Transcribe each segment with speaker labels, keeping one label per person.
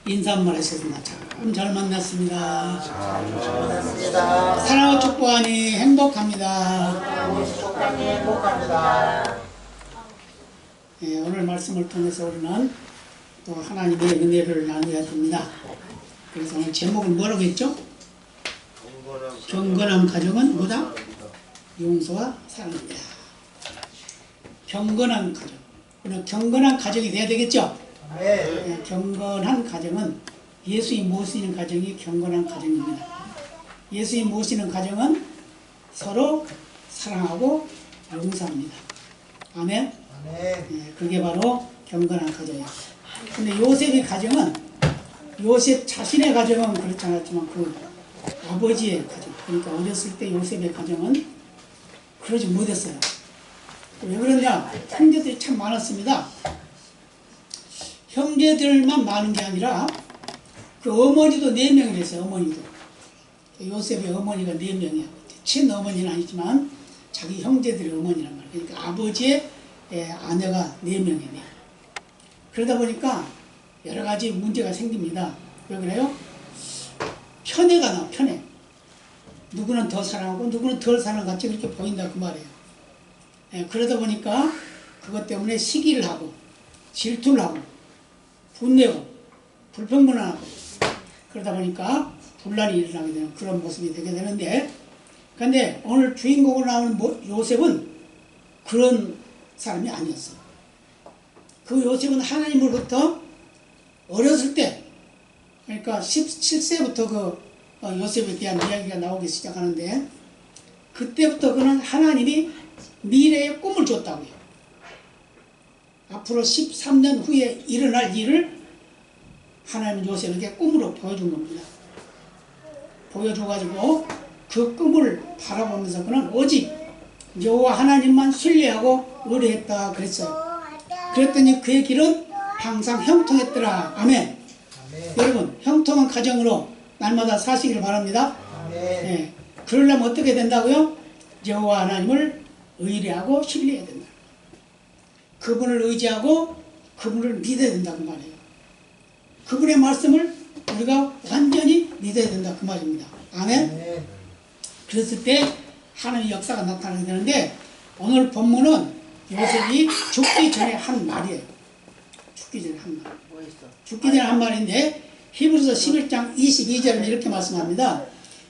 Speaker 1: 인사말 하셨습니다. 참 잘 만났습니다.
Speaker 2: 반갑습니다.
Speaker 1: 사랑하고 축복하니 행복합니다.
Speaker 2: 행복합니다.
Speaker 1: 예, 오늘 말씀을 통해서 우리는 또 하나님의 은혜를 나누어야 됩니다. 그래서 오늘 제목은 뭐라고 했죠? 경건한 가정은 뭐다? 용서와 사랑입니다. 경건한 가정. 우리는 경건한 가정이 돼야 되겠죠?
Speaker 2: 네.
Speaker 1: 예, 경건한 가정은 예수님 모시는 가정이 경건한 가정입니다. 예수님 모시는 가정은 서로 사랑하고 용서합니다. 아멘?
Speaker 2: 네.
Speaker 1: 예, 그게 바로 경건한 가정이에요. 근데 요셉의 가정은, 요셉 자신의 가정은 그렇지 않았지만 그 아버지의 가정, 그러니까 어렸을 때 요셉의 가정은 그러지 못했어요. 왜 그러냐? 형제들이 참 많았습니다. 형제들만 많은 게 아니라 그 어머니도 4명이랬어요. 어머니도. 요셉의 어머니가 4명이야. 친어머니는 아니지만 자기 형제들의 어머니란 말이에요. 그러니까 아버지의 아내가 4명이네. 그러다 보니까 여러 가지 문제가 생깁니다. 왜 그래요? 편애가 나, 편애. 누구는 더 사랑하고 누구는 덜 사랑하는 것 같이 그렇게 보인다 그 말이에요. 그러다 보니까 그것 때문에 시기를 하고 질투를 하고 분내고 불평분하고 그러다 보니까 분란이 일어나게 되는 그런 모습이 되게 되는데, 근데 오늘 주인공으로 나오는 요셉은 그런 사람이 아니었어요. 그 요셉은 하나님으로부터 어렸을 때, 그러니까 17세부터 그 요셉에 대한 이야기가 나오기 시작하는데, 그때부터 그는 하나님이 미래의 꿈을 줬다고요. 앞으로 13년 후에 일어날 일을 하나님은 요셉에게 꿈으로 보여준 겁니다. 보여줘가지고 그 꿈을 바라보면서 그는 오직 여호와 하나님만 신뢰하고 의뢰했다 그랬어요. 그랬더니 그의 길은 항상 형통했더라. 아멘.
Speaker 2: 아멘.
Speaker 1: 여러분, 형통한 가정으로 날마다 사시길 바랍니다.
Speaker 2: 아멘.
Speaker 1: 예. 그러려면 어떻게 된다고요? 여호와 하나님을 의뢰하고 신뢰해야 된다. 그분을 의지하고 그분을 믿어야 된다 그 말이에요. 그분의 말씀을 우리가 완전히 믿어야 된다 그 말입니다. 아멘.
Speaker 2: 아멘.
Speaker 1: 그랬을 때 하나님의 역사가 나타나게 되는데, 오늘 본문은 요셉이 죽기 전에 한 말이에요. 죽기 전에 한 말. 죽기 전에 한 말인데, 히브리서 11장 22절에 이렇게 말씀합니다.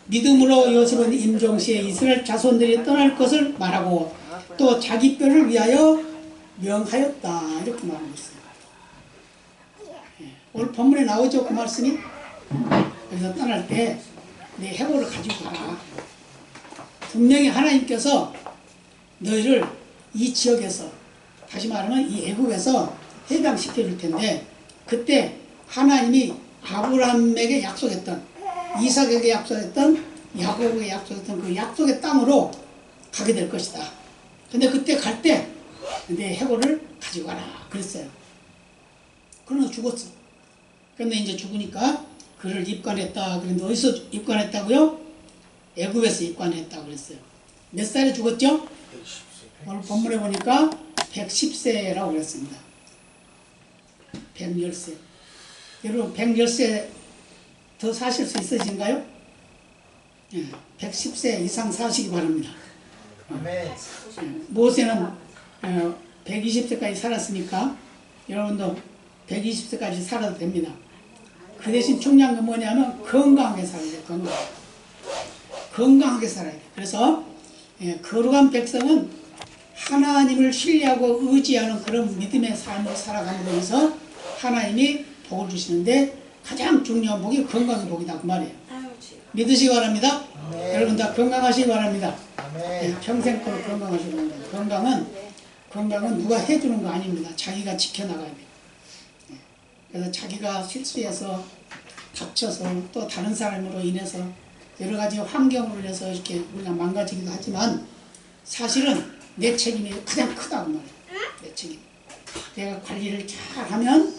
Speaker 1: 믿음으로 요셉은 임종시에 이스라엘 자손들이 떠날 것을 말하고 또 자기 뼈를 위하여 명하였다. 이렇게 말하고 있어요. 오늘 본문에 나오죠 그 말씀이. 그래서 떠날 때 내 해골을 가지고 가라. 분명히 하나님께서 너희를 이 지역에서, 다시 말하면 이 애국에서 해방시켜 줄 텐데, 그때 하나님이 아브라함에게 약속했던, 이삭에게 약속했던, 야곱에게 약속했던 그 약속의 땅으로 가게 될 것이다. 근데 그때 갈 때 내 해골을 가지고 가라 그랬어요. 그러나 죽었어. 그런데 이제 죽으니까 그를 입관했다. 그런데 어디서 입관했다고요? 애굽에서 입관했다고 그랬어요. 몇 살에 죽었죠? 110세. 오늘 본문에 보니까 110세라고 그랬습니다. 110세. 여러분 110세 더 사실 수 있으신가요? 예, 110세 이상 사시기 바랍니다.
Speaker 2: 아멘.
Speaker 1: 모세는 120세까지 살았으니까 여러분도 120세까지 살아도 됩니다. 그 대신 중요한 건 뭐냐면 건강하게 살아야 돼요. 건강하게 살아야 돼요. 그래서 거룩한 백성은 하나님을 신뢰하고 의지하는 그런 믿음의 삶을 살아감으로 해서 하나님이 복을 주시는데, 가장 중요한 복이 건강의 복이다 그 말이에요. 믿으시기 바랍니다. 여러분 다 건강하시기 바랍니다. 평생 동안 건강하시기 바랍니다. 건강은 누가 해주는 거 아닙니다. 자기가 지켜나가야 돼요. 그래서 자기가 실수해서 다쳐서 또 다른 사람으로 인해서 여러 가지 환경으로 인해서 이렇게 우리가 망가지기도 하지만, 사실은 내 책임이 가장 크다고 말해요. 내 책임. 내가 관리를 잘 하면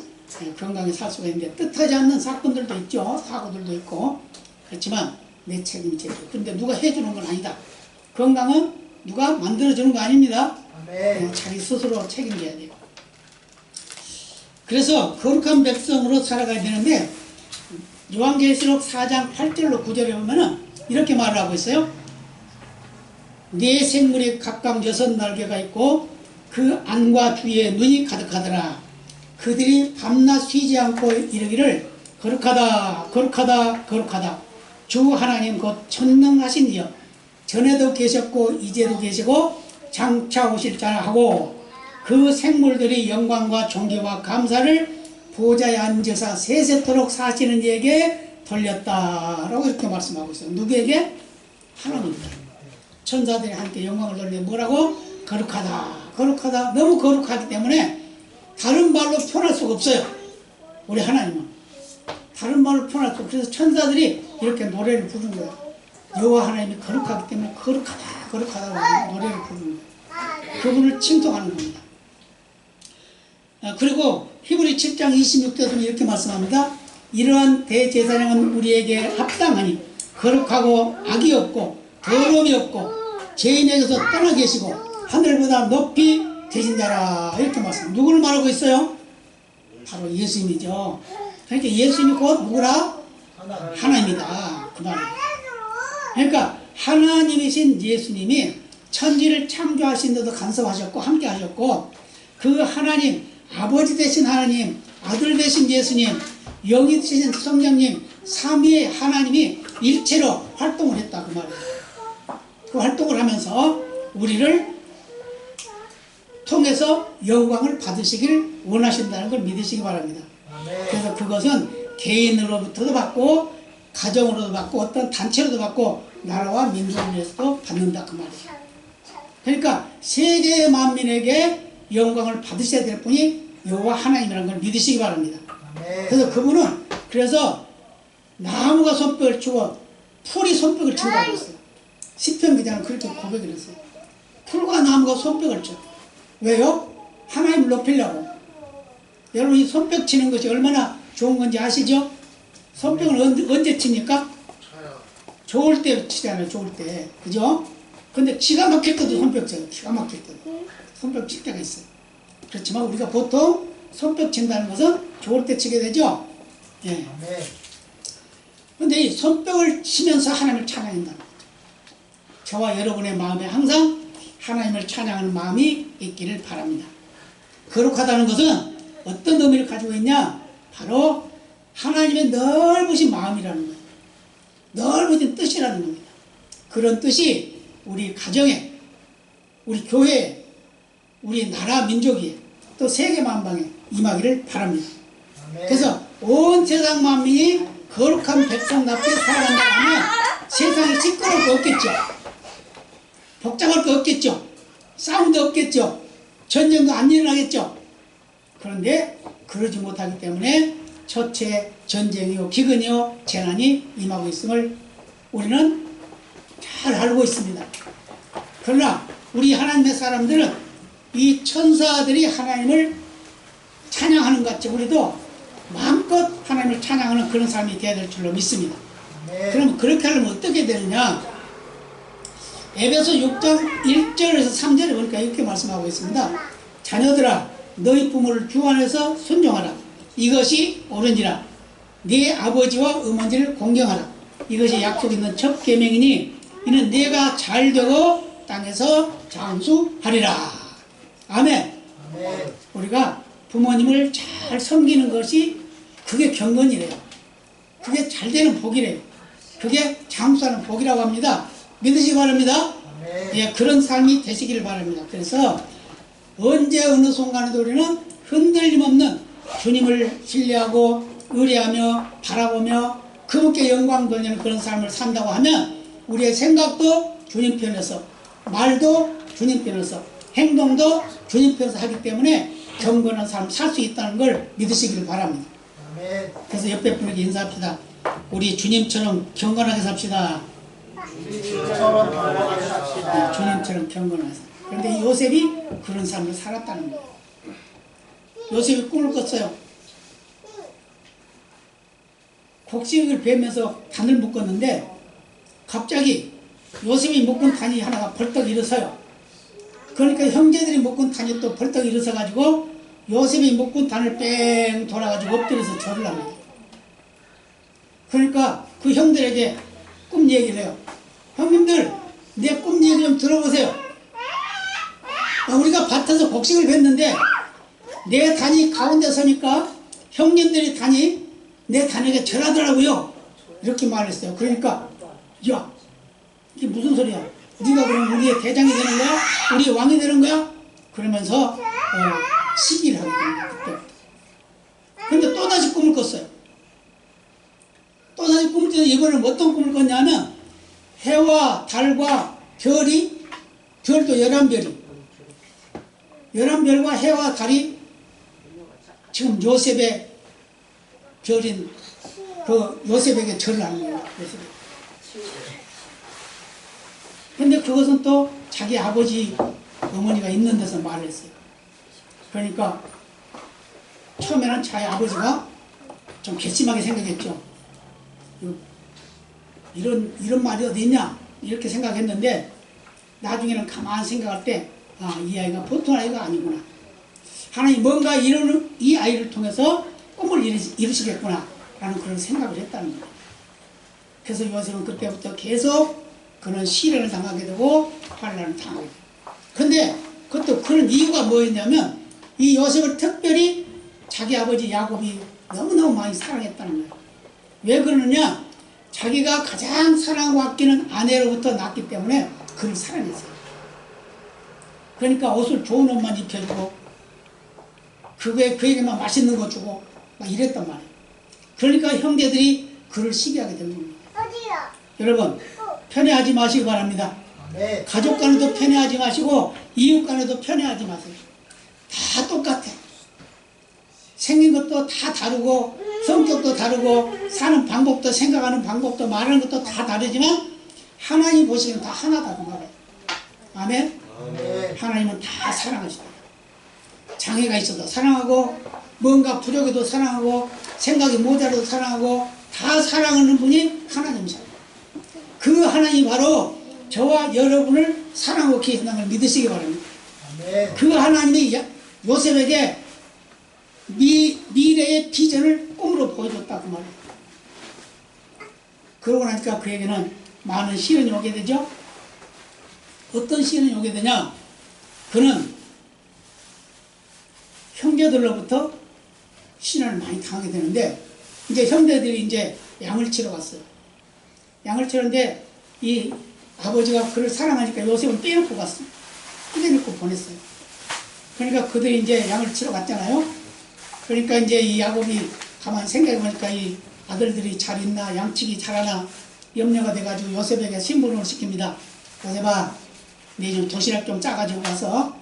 Speaker 1: 건강히 살 수가 있는데, 뜻하지 않는 사건들도 있죠. 사고들도 있고. 그렇지만 내 책임이 제일 크고. 그런데 누가 해주는 건 아니다. 건강은 누가 만들어주는 거 아닙니다. 자기 스스로 책임져야 돼요. 그래서 거룩한 백성으로 살아가야 되는데, 요한계시록 4장 8절로 9절에 보면은 이렇게 말을 하고 있어요. 네 생물이 각각 6날개가 있고 그 안과 주위에 눈이 가득하더라. 그들이 밤낮 쉬지 않고 이르기를 거룩하다 거룩하다 거룩하다 주 하나님 곧 전능하신 이여 전에도 계셨고 이제도 계시고 장차 오실 자라 하고 그 생물들이 영광과 존귀와 감사를 보좌에 앉아서 세세토록 사시는 이에게 돌렸다라고 이렇게 말씀하고 있어요. 누구에게? 하나님께. 천사들이 함께 영광을 돌려 뭐라고? 거룩하다 거룩하다. 너무 거룩하기 때문에 다른 말로 표현할 수가 없어요. 우리 하나님은 다른 말로 표현할 수 없어요. 그래서 천사들이 이렇게 노래를 부르는 거예요. 여호와 하나님이 거룩하기 때문에 거룩하다 거룩하다고 노래를 부르는 거예요. 그분을 칭송하는 겁니다. 그리고 히브리 7장 26절에는 이렇게 말씀합니다. 이러한 대제사장은 우리에게 합당하니 거룩하고 악이 없고 더러움이 없고 죄인에게서 떠나 계시고 하늘보다 높이 되신 자라 이렇게 말씀. 누구를 말하고 있어요? 바로 예수님이죠. 그러니까 예수님이 곧 누구라? 하나님이다 그 말이에요. 그러니까 하나님이신 예수님이 천지를 창조하신 데도 간섭하셨고 함께 하셨고 그 하나님 아버지 되신 하나님 아들 되신 예수님 영이 되신 성령님 삼위의 하나님이 일체로 활동을 했다 그 말이에요. 그 활동을 하면서 우리를 통해서 영광을 받으시길 원하신다는 걸 믿으시기 바랍니다. 그래서 그것은 개인으로부터도 받고 가정으로도 받고 어떤 단체로도 받고 나라와 민족을 위해서도 받는다 그 말이에요. 그러니까 세계 만민에게 영광을 받으셔야 될 분이 여호와 하나님이라는 걸 믿으시기 바랍니다. 그래서 그분은 그래서 나무가 손뼉을 치고 풀이 손뼉을 친다고 했어요. 시편 기자는 그렇게 고백을 했어요. 풀과 나무가 손뼉을 쳐. 왜요? 하나님을 높이려고. 여러분 이 손뼉 치는 것이 얼마나 좋은 건지 아시죠? 손뼉을 언제 칩니까? 좋을 때 치잖아요. 좋을 때. 그죠? 근데 기가 막힐 때도 손뼉 쳐요. 기가 막힐 때도. 손뼉 칠 때가 있어요. 그렇지만 우리가 보통 손뼉 친다는 것은 좋을 때 치게 되죠? 예. 근데 이 손뼉을 치면서 하나님을 찬양한다는 거죠. 저와 여러분의 마음에 항상 하나님을 찬양하는 마음이 있기를 바랍니다. 거룩하다는 것은 어떤 의미를 가지고 있냐? 바로 하나님의 넓으신 마음이라는 거예요. 넓으신 뜻이라는 겁니다. 그런 뜻이 우리 가정에, 우리 교회에, 우리 나라 민족에, 또 세계 만방에 임하기를 바랍니다. 그래서 온 세상 만민이 거룩한 백성답게 살아간다 하면 세상이 시끄러울 거 없겠죠. 복잡할 거 없겠죠. 싸움도 없겠죠. 전쟁도 안 일어나겠죠. 그런데 그러지 못하기 때문에 첫째 전쟁이요 기근이요 재난이 임하고 있음을 우리는 잘 알고 있습니다. 그러나 우리 하나님의 사람들은 이 천사들이 하나님을 찬양하는 것 같이 우리도 마음껏 하나님을 찬양하는 그런 삶이 되어야 될 줄로 믿습니다. 그럼 그렇게 하려면 어떻게 되느냐? 에베소 6장 1절에서 3절에 보니까 이렇게 말씀하고 있습니다. 자녀들아 너희 부모를 주 안에서 순종하라. 이것이 옳으니라. 네 아버지와 어머니를 공경하라. 이것이 약속 있는 첫 계명이니 이는 네가 잘되고 땅에서 장수하리라. 아멘. 우리가 부모님을 잘 섬기는 것이 그게 경건이래요. 그게 잘되는 복이래요. 그게 장수하는 복이라고 합니다. 믿으시기 바랍니다. 예, 그런 삶이 되시기를 바랍니다. 그래서 언제 어느 순간에도 우리는 흔들림 없는 주님을 신뢰하고 의뢰하며 바라보며 그분께 영광 돌리는 그런 삶을 산다고 하면 우리의 생각도 주님 편에서 말도 주님 편에서 행동도 주님 편에서 하기 때문에 경건한 삶을 살 수 있다는 걸 믿으시기를 바랍니다. 그래서 옆에 분에게 인사합시다. 우리 주님처럼 경건하게 삽시다. 주님처럼 경건하게 삽시다. 그런데 요셉이 그런 삶을 살았다는 거예요. 요셉이 꿈을 꿨어요. 곡식을 베면서 단을 묶었는데 갑자기 요셉이 묶은 단이 하나가 벌떡 일어서요. 그러니까 형제들이 묶은 단이 또 벌떡 일어서 가지고 요셉이 묶은 단을 뺑 돌아가지고 엎드려서 절을 합니다. 그러니까 그 형들에게 꿈 얘기를 해요. 형님들, 내 꿈 얘기 좀 들어보세요. 우리가 밭에서 곡식을 뱄는데 내 단이 가운데 서니까 형님들이 단이 내 단에게 절하더라고요. 이렇게 말했어요. 그러니까 야, 이게 무슨 소리야? 네가 그럼 우리의 대장이 되는 거야? 우리의 왕이 되는 거야? 그러면서 시기를 하게 됩니다. 그때. 근데 또다시 꿈을 꿨어요. 또다시 꿈을 꿨는데 이번에는 어떤 꿈을 꿨냐면 해와 달과 별이, 별도 11별이, 11별과 해와 달이 지금 요셉의 별인 그 요셉에게 절을 하는 거예요. 요셉에게. 근데 그것은 또 자기 아버지 어머니가 있는 데서 말을 했어요. 그러니까 처음에는 자기 아버지가 좀 괘씸하게 생각했죠. 이런 말이 어디 있냐 이렇게 생각했는데 나중에는 가만히 생각할 때 이 아이가 보통 아이가 아니구나. 하나님 뭔가 이 아이를 통해서 꿈을 이루시겠구나 라는 그런 생각을 했다는 거예요. 그래서 요셉은 그때부터 계속 그는 시련을 당하게 되고 환난을 당하게 돼요. 근데 그것도 그런 이유가 뭐였냐면 이 요셉을 특별히 자기 아버지 야곱이 너무너무 많이 사랑했다는 거예요. 왜 그러느냐? 자기가 가장 사랑하고 아끼는 아내로부터 낳았기 때문에 그를 사랑했어요. 그러니까 옷을 좋은 옷만 입혀주고 그에게만 맛있는 거 주고 막 이랬단 말이에요. 그러니까 형제들이 그를 시기하게 되는 겁니다. 여러분 편애하지 마시기 바랍니다.
Speaker 2: 아멘.
Speaker 1: 가족 간에도 편애하지 마시고 이웃 간에도 편애하지 마세요. 다 똑같아. 생긴 것도 다 다르고 성격도 다르고 사는 방법도 생각하는 방법도 말하는 것도 다 다르지만 하나님 보시기엔 다 하나다 그 말이에요. 아멘?
Speaker 2: 아멘.
Speaker 1: 하나님은 다 사랑하시다. 장애가 있어도 사랑하고 뭔가 부족해도 사랑하고 생각이 모자라도 사랑하고 다 사랑하는 분이 하나님이십니다. 그 하나님이 바로 저와 여러분을 사랑하고 계신다는 걸 믿으시기 바랍니다.
Speaker 2: 아멘.
Speaker 1: 그 하나님이 요셉에게 미래의 비전을 꿈으로 보여줬다 그 말이에요. 그러고 나니까 그에게는 많은 시련이 오게 되죠. 어떤 시련이 오게 되냐? 그는 형제들로부터 시련을 많이 당하게 되는데 이제 형제들이 이제 양을 치러 갔어요. 양을 치는데 이 아버지가 그를 사랑하니까 요셉은 빼놓고 갔어요. 빼놓고 보냈어요. 그러니까 그들이 이제 양을 치러 갔잖아요. 그러니까 이제 이 야곱이 가만히 생각해보니까 이 아들들이 잘 있나 양치기 잘하나 염려가 돼가지고 요셉에게 심부름을 시킵니다. 요셉아, 네 좀 도시락 좀 짜가지고 가서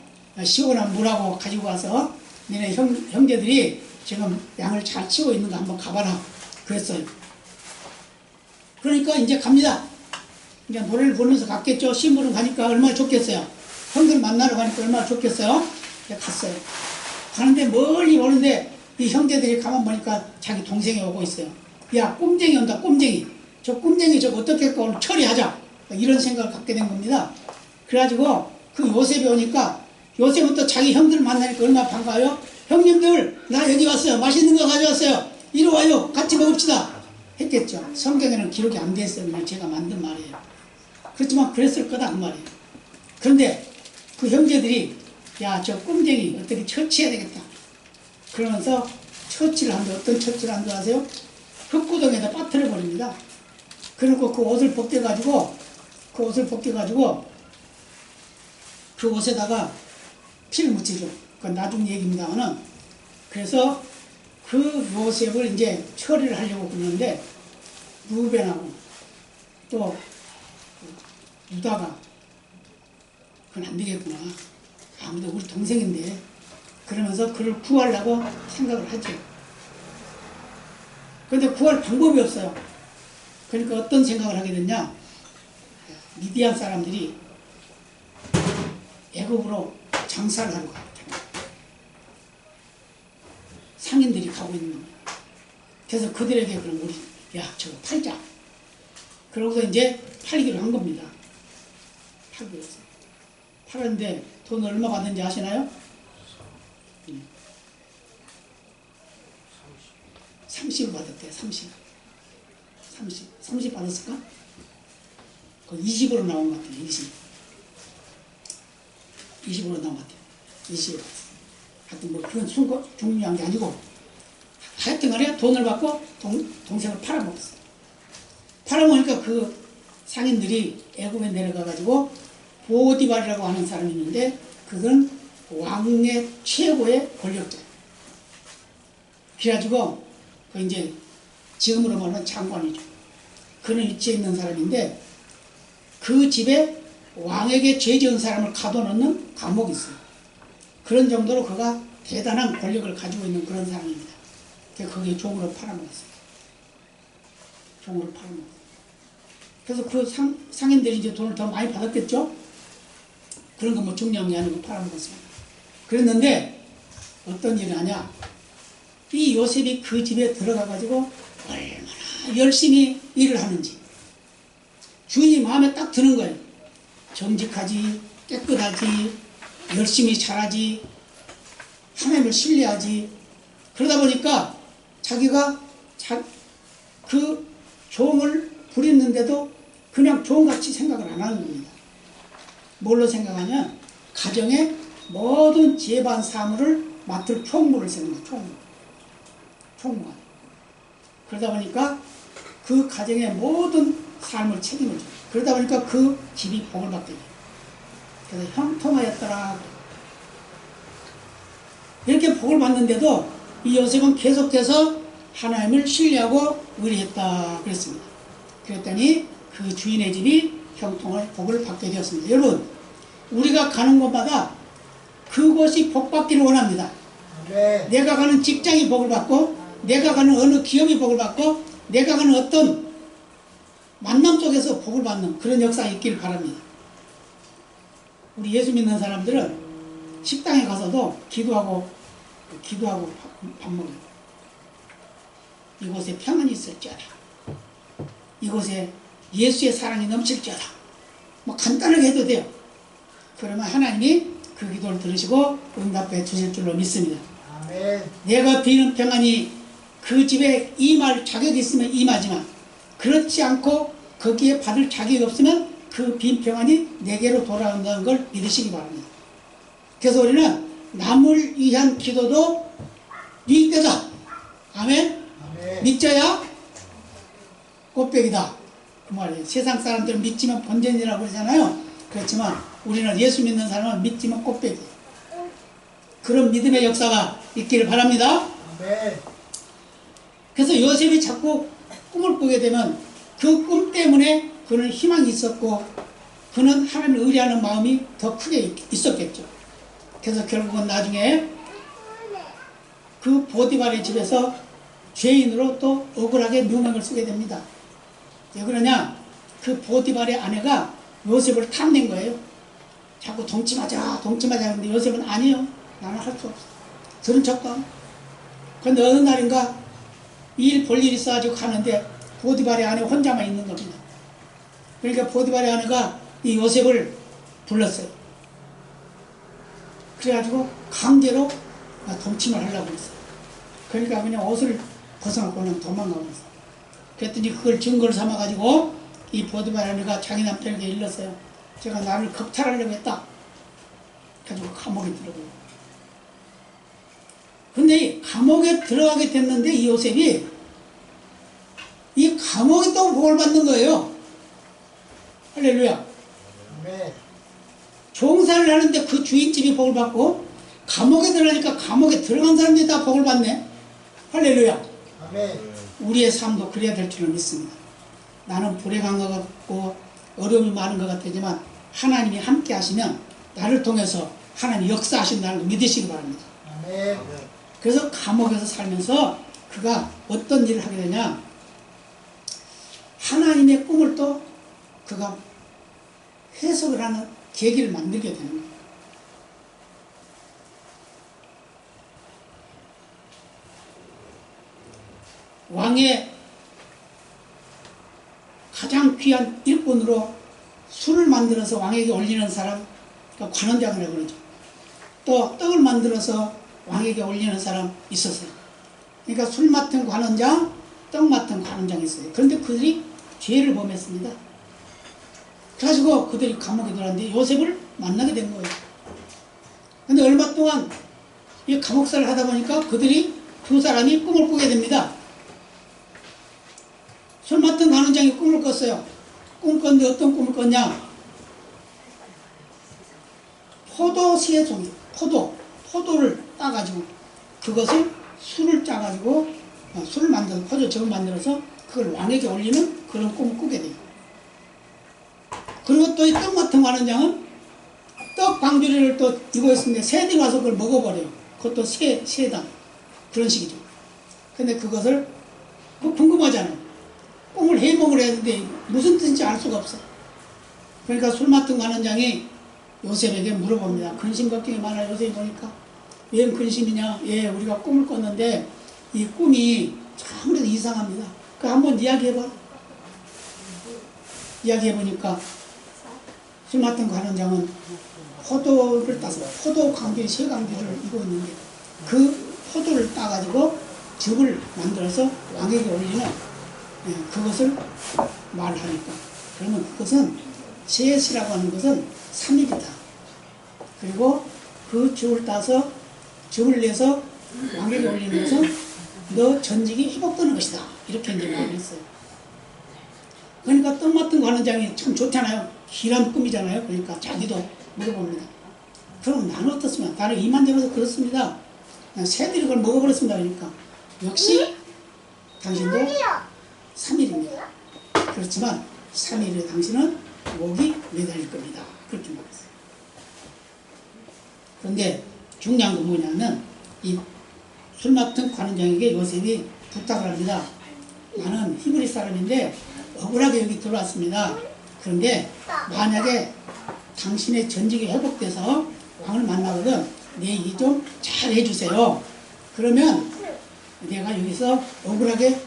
Speaker 1: 시원한 물하고 가지고 가서 너네 형제들이 지금 양을 잘 치고 있는 거 한번 가봐라 그랬어요. 그러니까 이제 갑니다. 이제 노래를 부르면서 갔겠죠. 심부름 가니까 얼마나 좋겠어요. 형들 만나러 가니까 얼마나 좋겠어요. 이제 갔어요. 가는데 멀리 오는데 이 형제들이 가만 보니까 자기 동생이 오고 있어요. 야, 꼼쟁이 온다, 꼼쟁이. 저 꼼쟁이 저거 어떻게 할까 오늘 처리하자. 이런 생각을 갖게 된 겁니다. 그래가지고 그 요셉이 오니까 요셉은 또 자기 형들 만나니까 얼마나 반가워요. 형님들 나 여기 왔어요. 맛있는 거 가져왔어요. 이리 와요. 같이 먹읍시다. 했겠죠. 성경에는 기록이 안 돼 있어요. 그냥 제가 만든 말이에요. 그렇지만 그랬을 거다 그 말이에요. 그런데 그 형제들이 야, 저 꼼쟁이 어떻게 처치해야 되겠다. 그러면서 처치를 한다. 어떤 처치를 한다 아세요? 흙구덩이에다 빠뜨려 버립니다. 그리고 그 옷을 벗겨가지고 그 옷에다가 피를 묻히죠. 그건 나중 얘기입니다만은. 그래서 그 요셉을 이제 처리를 하려고 그러는데 루벤하고 또 유다가 그건 안 되겠구나. 아무도 우리 동생인데 그러면서 그를 구하려고 생각을 하죠. 그런데 구할 방법이 없어요. 그러니까 어떤 생각을 하게 됐냐? 미디안 사람들이 애굽으로 장사를 하러 가요. 상인들이 가고 있는 겁니다. 그래서 그들에게 그럼 우리 야 저거 팔자. 그러고서 이제 팔기로 한 겁니다. 팔기로 했어요. 팔았는데 돈 얼마 받는지 아시나요? 30을 받았대요. 30. 30 받았을까? 그 20으로 나온 것 같아요. 20으로 나온 것 같아요. 20으로. 하여튼 뭐 그건 중요한 게 아니고 하여튼 간에 돈을 받고 동생을 팔아먹었어요. 팔아먹으니까 그 상인들이 애굽에 내려가가지고 보디발이라고 하는 사람이 있는데 그건 왕의 최고의 권력자예요. 그래가지고 그 이제 지금으로 말하면 장관이죠. 그런 위치에 있는 사람인데 그 집에 왕에게 죄 지은 사람을 가둬놓는 감옥이 있어요. 그런 정도로 그가 대단한 권력을 가지고 있는 그런 사람입니다. 거기에 종으로 팔아먹었어요. 종으로 팔아먹었어요. 그래서 그 상인들이 이제 돈을 더 많이 받았겠죠? 그런 거 뭐 중요한 게 아니고 팔아먹었습니다. 그랬는데 어떤 일이 하냐? 이 요셉이 그 집에 들어가가지고 얼마나 열심히 일을 하는지 주인이 마음에 딱 드는 거예요. 정직하지, 깨끗하지, 열심히 잘하지, 하나님을 신뢰하지. 그러다 보니까 자기가 그 종을 부리는데도 그냥 종같이 생각을 안 하는 겁니다. 뭘로 생각하냐? 가정의 모든 재반 사물을 맡을 총무를 세는 거예요. 총무가. 그러다 보니까 그 가정의 모든 삶을 책임을 져요. 그러다 보니까 그 집이 복을 받게 돼요. 그래서 형통하였더라. 이렇게 복을 받는데도 이 요셉은 계속해서 하나님을 신뢰하고 의뢰했다 그랬습니다. 그랬더니 그 주인의 집이 형통을 복을 받게 되었습니다. 여러분, 우리가 가는 곳마다 그곳이 복받기를 원합니다.
Speaker 2: 네.
Speaker 1: 내가 가는 직장이 복을 받고 내가 가는 어느 기업이 복을 받고 내가 가는 어떤 만남 속에서 복을 받는 그런 역사가 있길 바랍니다. 우리 예수 믿는 사람들은 식당에 가서도 기도하고 밥 먹어요. 이곳에 평안이 있을지어다. 이곳에 예수의 사랑이 넘칠지어다. 뭐 간단하게 해도 돼요. 그러면 하나님이 그 기도를 들으시고 응답해 주실 줄로 믿습니다.
Speaker 2: 아멘.
Speaker 1: 내가 비는 평안이 그 집에 임할 자격이 있으면 임하지만 그렇지 않고 거기에 받을 자격이 없으면 그 빈 평안이 내게로 돌아온다는 걸 믿으시기 바랍니다. 그래서 우리는 남을 위한 기도도 유익되다. 아멘.
Speaker 2: 아멘.
Speaker 1: 믿져야 꽃배기다. 그 말이에요. 세상 사람들은 믿지만 본전이라고 그러잖아요. 그렇지만 우리는 예수 믿는 사람은 믿지만 꽃배기. 그런 믿음의 역사가 있기를 바랍니다.
Speaker 2: 아멘.
Speaker 1: 그래서 요셉이 자꾸 꿈을 꾸게 되면 그 꿈 때문에 그는 희망이 있었고 그는 하나님을 의뢰하는 마음이 더 크게 있었겠죠. 그래서 결국은 나중에 그 보디발의 집에서 죄인으로 또 억울하게 누명을 쓰게 됩니다. 왜 그러냐? 그 보디발의 아내가 요셉을 탐낸 거예요. 자꾸 동침하자 근데 요셉은 아니요, 나는 할 수 없어. 들은 척도. 그런데 어느 날인가 일 볼 일이 있어가지고 가는데 보디발의 아내 혼자만 있는 겁니다. 그러니까 보디발의 아내가 이 요셉을 불렀어요. 그래가지고 강제로 동침을 하려고 했어요. 그러니까 그냥 옷을 벗어놓고는 도망가고 있어요. 그랬더니 그걸 증거를 삼아가지고 이 보디발의 아내가 자기 남편에게 일렀어요. 제가 나를 겁탈하려고 했다. 가지고 감옥에 들어가요. 근데 감옥에 들어가게 됐는데 이 요셉이 이 감옥에 또 복을 받는 거예요. 할렐루야.
Speaker 2: 아멘.
Speaker 1: 종사를 하는데 그 주인집이 복을 받고 감옥에 들어가니까 감옥에 들어간 사람들이 다 복을 받네. 할렐루야.
Speaker 2: 아멘.
Speaker 1: 우리의 삶도 그래야 될 줄을 믿습니다. 나는 불행한 것 같고 어려움이 많은 것 같지만 하나님이 함께 하시면 나를 통해서 하나님 역사하신다는 걸 믿으시기 바랍니다.
Speaker 2: 아멘.
Speaker 1: 그래서 감옥에서 살면서 그가 어떤 일을 하게 되냐, 하나님의 꿈을 또 그가 해석을 하는 계기를 만들게 되는 거예요. 왕의 가장 귀한 일꾼으로 술을 만들어서 왕에게 올리는 사람, 그러니까 관원장이라고 그러죠. 또 떡을 만들어서 왕에게 올리는 사람 있었어요. 그러니까 술 맡은 관원장, 떡 맡은 관원장이 있어요. 그런데 그들이 죄를 범했습니다. 그래가지고 그들이 감옥에 들어갔는데 요셉을 만나게 된 거예요. 근데 얼마 동안 이 감옥살을 하다 보니까 그들이 두 사람이 꿈을 꾸게 됩니다. 술 맡은 관원장이 꿈을 꿨어요. 꿈 꿨는데 어떤 꿈을 꿨냐? 포도씨의 종이, 포도를 따가지고 그것을 술을 짜가지고 술을 만들어서 포도즙을 만들어서 그걸 왕에게 올리는 그런 꿈을 꾸게 돼요. 그리고 또 이 떡 맡은 관원장은 떡 방주리를 또 이고 있는데 새들이 와서 그걸 먹어버려요. 그것도 새당 그런 식이죠. 근데 그것을 궁금하잖아요. 꿈을 해몽을 해야 되는데 무슨 뜻인지 알 수가 없어요. 그러니까 술 맡은 관원장이 요셉에게 물어봅니다. 근심 걱정이 많아. 요셉이 보니까 왜 근심이냐? 예, 우리가 꿈을 꿨는데 이 꿈이 아무래도 이상합니다. 그 한번 이야기해봐. 이야기해보니까 술 맡은 관원장은 포도를 따서 포도 강주리 세 강주리를 이고 있는데 그 포도를 따가지고 즙을 만들어서 왕에게 올리는 그것을 말하니까 그러면 그것은 셋이라고 하는 것은 3일이다. 그리고 그 즙을 따서 즙을 내서 왕에게 올리는 것은 너 전직이 회복되는 것이다. 이렇게 이제 말을 했어요. 그러니까 떡 맡은 관원장이 참 좋잖아요. 길한 꿈이잖아요. 그러니까 자기도 물어봅니다. 그럼 나는 어떻습니까? 나는 이만저만서 그렇습니다. 새들이 그걸 먹어버렸습니다. 그러니까 역시 당신도 3일입니다. 그렇지만 3일에 당신은 목이 매달릴 겁니다. 그렇게 말했어요. 그런데 중요한 건 뭐냐면 이 술 맡은 관원장에게 요셉이 부탁을 합니다. 나는 히브리 사람인데 억울하게 여기 들어왔습니다. 그런데 만약에 당신의 전직이 회복돼서 왕을 만나거든 내 얘기 좀 잘 해주세요. 그러면 내가 여기서 억울하게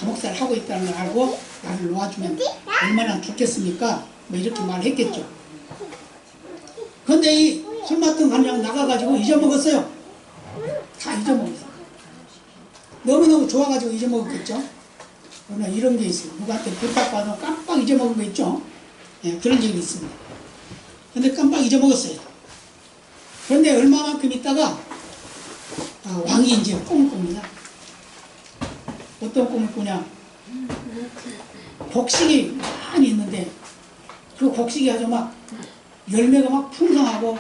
Speaker 1: 감옥살을 하고 있다는 걸 알고 나를 놓아주면 얼마나 좋겠습니까? 뭐 이렇게 말했겠죠. 그런데 이 술 맡은 관장 나가가지고 잊어먹었어요. 다 잊어먹었어요. 너무너무 좋아가지고 잊어먹었겠죠. 그러나 이런 게 있어요. 누구한테 부탁받아서 깜빡 잊어먹은 거 있죠. 예, 그런 적이 있습니다. 근데 깜빡 잊어먹었어요. 그런데 얼마만큼 있다가 왕이 이제 꿈을 꿉니다. 어떤 꿈을 꾸냐? 곡식이 많이 있는데 그 곡식이 아주 막 열매가 막 풍성하고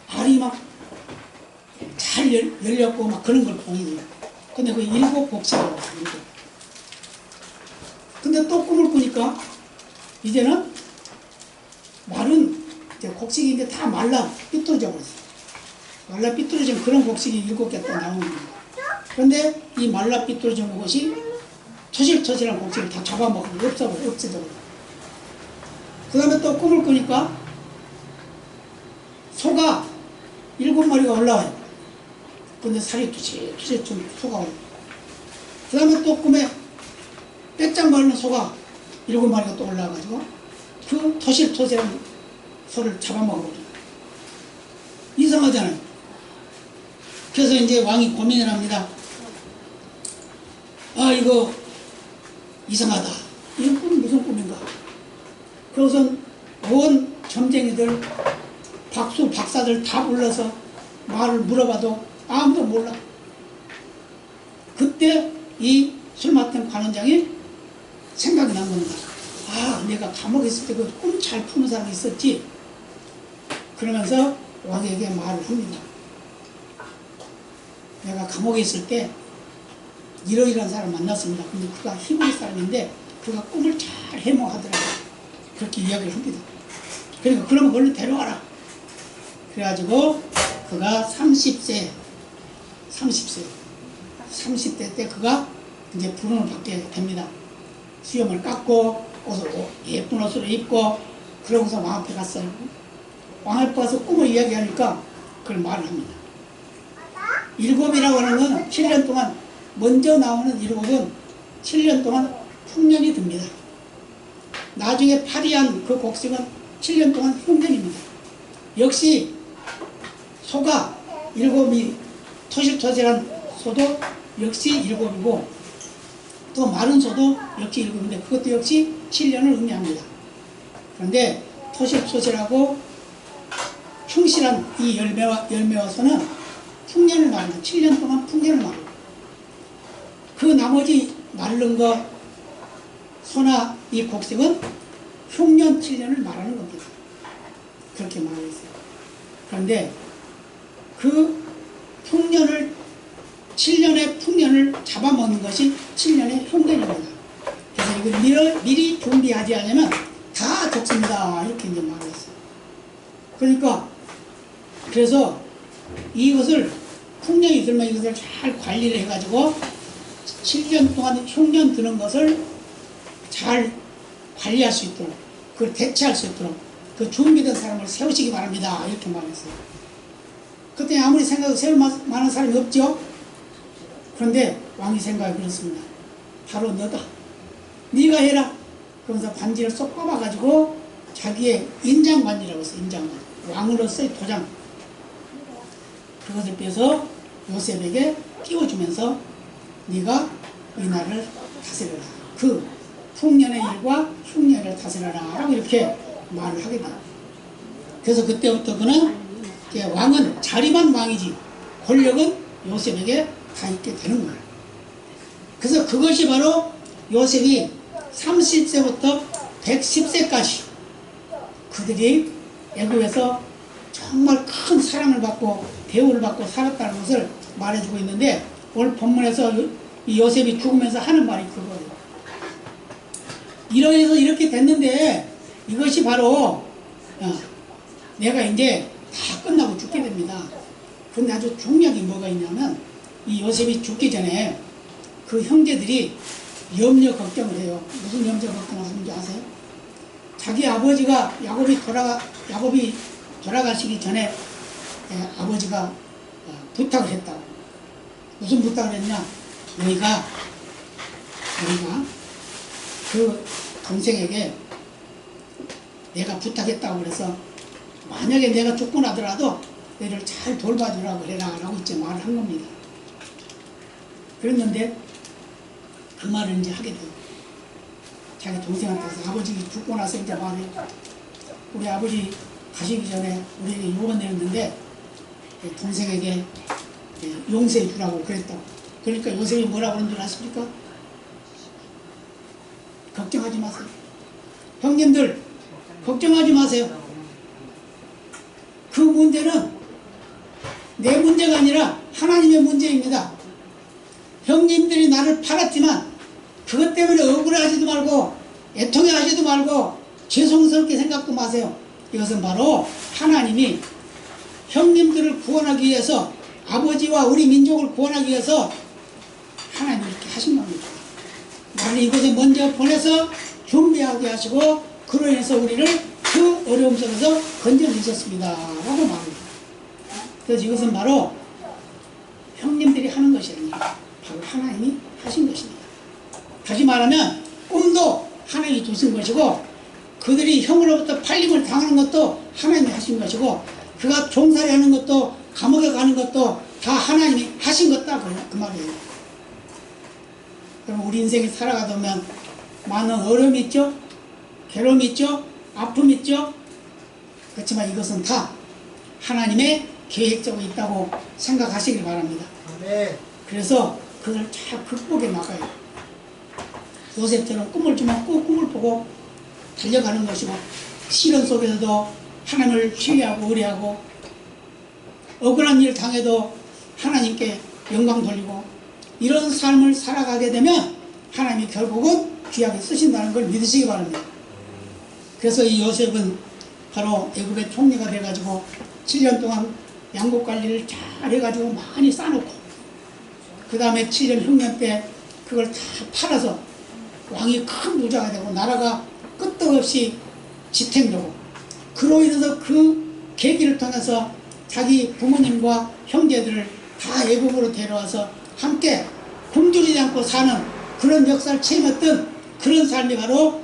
Speaker 1: 알이 막 잘 열렸고 막 그런 걸 보는 거예요. 근데 그 7 곡식이라고 합니다. 근데 또 꿈을 꾸니까 이제는 마른 이제 곡식이 이제 다 말라 삐뚤어져 버렸어요. 말라 삐뚤어진 그런 곡식이 7개 또 나오는 겁니다. 그런데 이 말라 삐뚤어진 것이 토실토실한 곡식을 다 잡아먹고 없어져 버려요. 그 다음에 또 꿈을 꾸니까 소가 7마리가 올라와요. 근데 살이 투실투실 좀 소가 올라와요. 그 다음에 또 꿈에 뺏장 바르는 소가 7마리가 또 올라와가지고 그 토실토실한 소를 잡아먹어버려요. 이상하잖아요. 그래서 이제 왕이 고민을 합니다. 아, 이거 이상하다. 이건 꿈이 무슨 꿈인가? 그래서 온 점쟁이들, 박사들 다 불러서 말을 물어봐도 아무도 몰라. 그때 이 술 맡은 관원장이 생각이 난 겁니다. 아, 내가 감옥에 있을 때 그 꿈 잘 푸는 사람이 있었지. 그러면서 왕에게 말을 합니다. 내가 감옥에 있을 때 이러이러한 사람 만났습니다. 근데 그가 히브리 사람인데 그가 꿈을 잘 해몽하더라고요. 그렇게 이야기를 합니다. 그러니까 그러면 얼른 데려와라. 그래가지고 그가 30세 때 그가 이제 부름을 받게 됩니다. 수염을 깎고 예쁜 옷을 입고 그러고서 왕 앞에 갔어요. 왕 앞에 가서 꿈을 이야기하니까 그걸 말을 합니다. 7이라고 하는 건 7년 동안 먼저 나오는 7은 7년 동안 흉년이 듭니다. 나중에 파리한 그 곡식은 7년 동안 흉년입니다. 역시 소가 7이 토실토실한 소도 역시 7이고 또 마른 소도 역시 읽었는데 그것도 역시 7년을 의미합니다. 그런데 토실소실하고 충실한 이 열매와 소는 풍년을 말합니다. 7년 동안 풍년을 말합니다. 그 나머지 마른 거 소나 이 곡식은 흉년 7년을 말하는 겁니다. 그렇게 말했어요. 그런데 그 풍년을 7년의 풍년을 잡아먹는 것이 7년의 흉년입니다. 그래서 이걸 미리 준비하지 않으면 다 죽습니다. 이렇게 이제 말했어요. 그러니까 그래서 이것을 풍년이 들면 이것을 잘 관리를 해가지고 7년 동안 흉년 드는 것을 잘 관리할 수 있도록 그걸 대체할 수 있도록 그 준비된 사람을 세우시기 바랍니다. 이렇게 말했어요. 그때 아무리 생각해도 세울 만한 사람이 없죠. 그런데 왕이 생각이 그렇습니다. 바로 너다. 네가 해라. 그러면서 반지를 쏙 뽑아가지고 자기의 인장관이라고 했어요. 인장관. 왕으로서의 도장. 그것을 빼서 요셉에게 끼워주면서 네가 이 나라를 다스려라. 그 풍년의 일과 흉년을 다스려라. 라고 이렇게 말을 하게 돼요. 그래서 그때부터 그는 왕은 자리만 왕이지 권력은 요셉에게 다 있게 되는 거예요. 그래서 그것이 바로 요셉이 30세부터 110세까지 그들이 애굽에서 정말 큰 사랑을 받고 대우를 받고 살았다는 것을 말해주고 있는데 오늘 본문에서 이 요셉이 죽으면서 하는 말이 그거예요. 이러해서 이렇게 됐는데 이것이 바로 내가 이제 다 끝나고 죽게 됩니다. 근데 아주 중요한 게 뭐가 있냐면 이 요셉이 죽기 전에 그 형제들이 염려 걱정을 해요. 무슨 염려 걱정하는지 아세요? 자기 아버지가 야곱이 돌아가시기 전에 아버지가 부탁을 했다고. 무슨 부탁을 했냐? 너희가 그 동생에게 내가 부탁했다고 그래서 만약에 내가 죽고 나더라도 너희를 잘 돌봐주라고 해라 라고 이제 말을 한 겁니다. 그랬는데 그 말을 이제 하게 돼요. 자기 동생한테서 아버지 죽고 나서 이제 말해. 우리 아버지 가시기 전에 우리에게 유언 내렸는데 동생에게 용서해 주라고 그랬다고. 그러니까 요셉이 뭐라고 그런 줄 아십니까? 걱정하지 마세요. 형님들 걱정하지 마세요. 그 문제는 내 문제가 아니라 하나님의 문제입니다. 형님들이 나를 팔았지만 그것 때문에 억울해하지도 말고 애통해하지도 말고 죄송스럽게 생각도 마세요. 이것은 바로 하나님이 형님들을 구원하기 위해서 아버지와 우리 민족을 구원하기 위해서 하나님이 이렇게 하신 겁니다. 나를 이곳에 먼저 보내서 준비하게 하시고 그로 인해서 우리를 그 어려움 속에서 건져주셨습니다. 라고 말합니다. 그래서 이것은 바로 형님들이 하는 것이 아니라 바로 하나님이 하신 것입니다. 다시 말하면 꿈도 하나님이 주신 것이고 그들이 형으로부터 팔림을 당하는 것도 하나님이 하신 것이고 그가 종살이 하는 것도 감옥에 가는 것도 다 하나님이 하신 것다 그 말이에요. 그럼 우리 인생이 살아가다 보면 많은 어려움이 있죠. 괴로움이 있죠. 아픔이 있죠. 그렇지만 이것은 다 하나님의 계획적으로 있다고 생각하시길 바랍니다.
Speaker 2: 아멘.
Speaker 1: 그래서 그걸 잘 극복해 나가요. 요셉처럼 꿈을 주면 꼭 꿈을 보고 달려가는 것이고 시련 속에서도 하나님을 신뢰하고 의뢰하고 억울한 일 당해도 하나님께 영광 돌리고 이런 삶을 살아가게 되면 하나님이 결국은 귀하게 쓰신다는 걸 믿으시기 바랍니다. 그래서 이 요셉은 바로 애굽의 총리가 돼가지고 7년 동안 양국 관리를 잘 해가지고 많이 쌓아놓고 그 다음에 7년 흉년 때 그걸 다 팔아서 왕이 큰 부자가 되고 나라가 끄떡없이 지탱되고 그로 인해서 그 계기를 통해서 자기 부모님과 형제들을 다 애국으로 데려와서 함께 굶주리지 않고 사는 그런 역사를 체험했던 그런 삶이 바로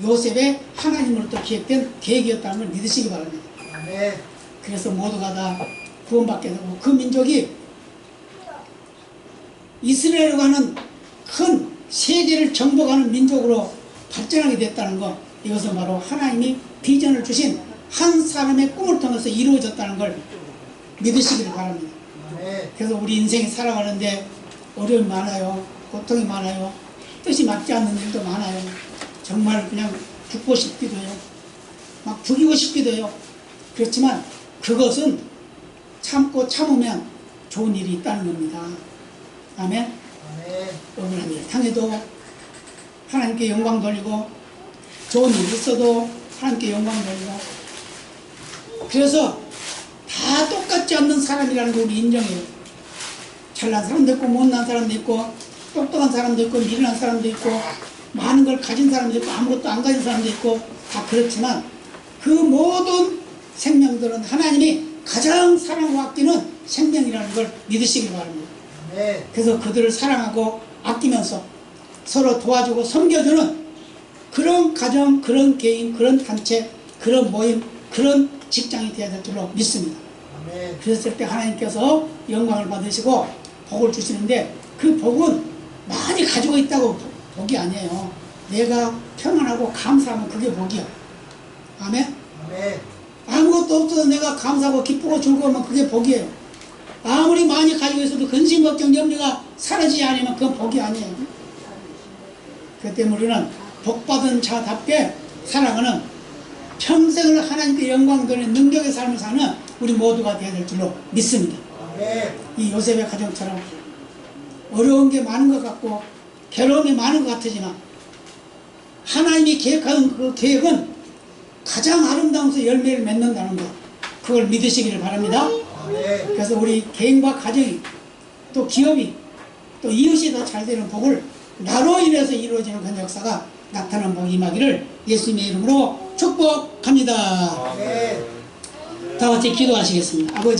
Speaker 1: 요셉의 하나님으로부터 기획된 계획이었다는 걸 믿으시기 바랍니다.
Speaker 2: 아멘.
Speaker 1: 그래서 모두가 다 구원받게 되고 그 민족이 이스라엘이라고 하는 큰 세계를 정복하는 민족으로 발전하게 됐다는 것, 이것은 바로 하나님이 비전을 주신 한 사람의 꿈을 통해서 이루어졌다는 걸 믿으시기를 바랍니다.
Speaker 2: 아멘.
Speaker 1: 그래서 우리 인생이 살아가는데 어려움이 많아요. 고통이 많아요. 뜻이 맞지 않는 일도 많아요. 정말 그냥 죽고 싶기도 해요. 막 죽이고 싶기도 해요. 그렇지만 그것은 참고 참으면 좋은 일이 있다는 겁니다. 아멘.
Speaker 2: 아멘.
Speaker 1: 억울한 일 당해도 하나님께 영광 돌리고, 좋은 일이 있어도 하나님께 영광 돌리고, 그래서 다 똑같지 않는 사람이라는 걸 우리 인정해요. 잘난 사람도 있고 못난 사람도 있고 똑똑한 사람도 있고 미련한 사람도 있고 많은 걸 가진 사람도 있고 아무것도 안 가진 사람도 있고 다 그렇지만 그 모든 생명들은 하나님이 가장 사랑하고 아끼는 생명이라는 걸 믿으시기 바랍니다.
Speaker 2: 아멘.
Speaker 1: 그래서 그들을 사랑하고 아끼면서 서로 도와주고 섬겨주는 그런 가정, 그런 개인, 그런 단체, 그런 모임, 그런 직장이 되어야 될 줄로 믿습니다.
Speaker 2: 아멘.
Speaker 1: 그랬을 때 하나님께서 영광을 받으시고 복을 주시는데, 그 복은 많이 가지고 있다고 복이 아니에요. 내가 평안하고 감사하면 그게 복이야. 아멘.
Speaker 2: 아멘.
Speaker 1: 아무것도 없어도 내가 감사하고 기쁘고 즐거우면 그게 복이에요. 아무리 많이 가지고 있어도 근심 걱정 염려가 사라지지 않으면 그건 복이 아니에요. 그 때문에 우리는 복받은 자답게 살아가는, 평생을 하나님께 영광 돌리는 능력의 삶을 사는 우리 모두가 되어야 될 줄로 믿습니다.
Speaker 2: 아멘.
Speaker 1: 이 요셉의 가정처럼 어려운 게 많은 것 같고 괴로움이 많은 것 같지만 하나님이 계획하는 그 계획은 가장 아름다워서 열매를 맺는다는 것, 그걸 믿으시기를 바랍니다.
Speaker 2: 아멘.
Speaker 1: 그래서 우리 개인과 가정이, 또 기업이, 또 이웃이 더 잘 되는 복을 나로 인해서 이루어지는 그런 역사가 나타나는 복이 임하기를 예수님의 이름으로 축복합니다.
Speaker 2: 아멘.
Speaker 1: 다 같이 기도하시겠습니다. 아버지